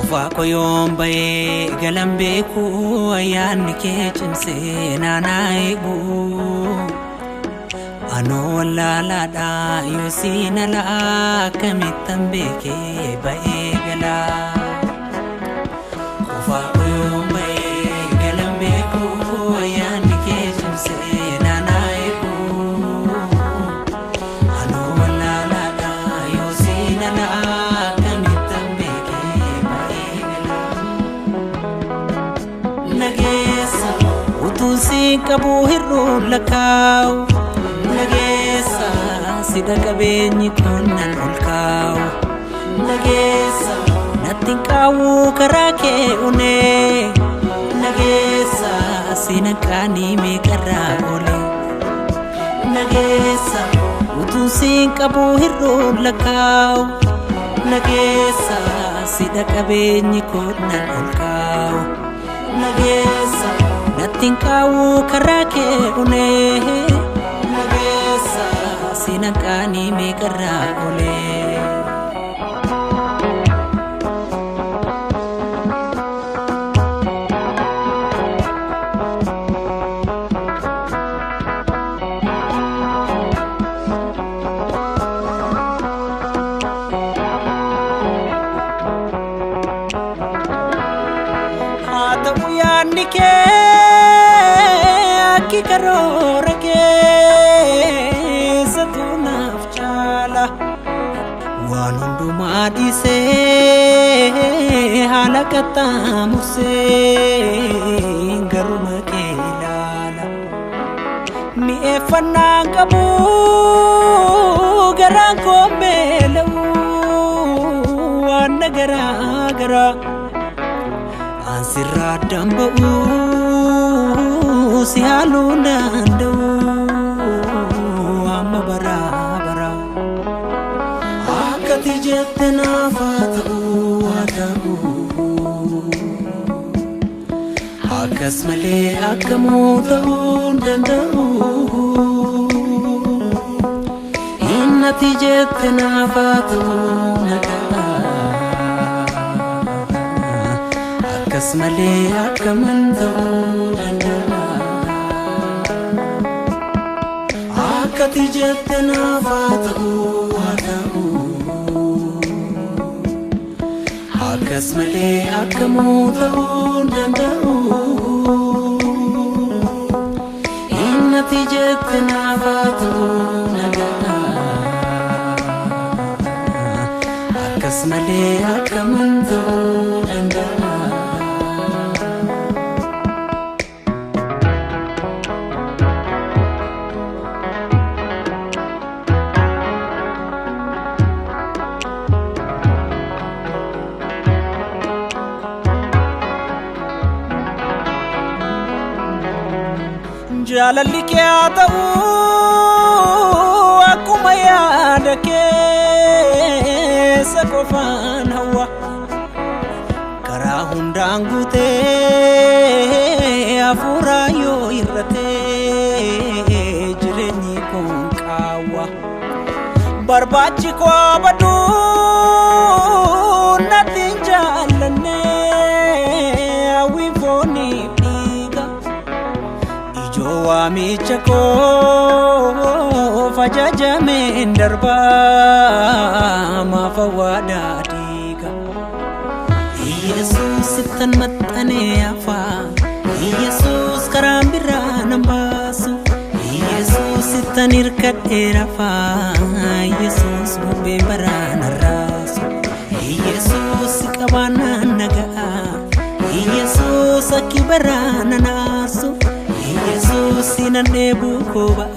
Qofa yombe galambeku ayani kechimse nanaigu ano la da yosina la kamitambeke baegala Qofa yombe galambeku ayani kechimse nanaigu ano la da yosina la Nagesa utusi kabuhiru lakau Nagesa sida kabenyi kunan ulkau Nagesa natinkawu karake une Nagesa sinakani mekara ole Nagesa utusi kabuhiru lakau Nagesa sida kabenyi kunan ulkau Nagesa natinkawu karake une Nagesa sinakani mekara ole Nike aki karorake satuna afchala wanundu madise halakata muse garuma kelala mi efana kabu garanko melu wanagara gara Ansirra dambu si halundandu amma bara akati jetna fatu adabu akasmale akamudu dandu innati jetna fatu Kasmale akamandu danda akati jetna fatu adabu akasmale akamudu danda innati jetna fatu nagana akasmale akamandu danda Jalali kya ta'u akuma yaada keessa qofaan hawa karaa hundaan guutee hafuura yoo irratee jireenyi kun qaawwa barbaachi koo baduu natti hin jaallanne hawwiin fooniif dhiiga Wamicha ko fajajame darba mafawada diga Jesus tan matane afa Jesus karambira nambasu Jesus tan irkadera fa Jesus be barana rasu Jesus kabana naga Jesus akibarana nasu Jesus inanebu ko ba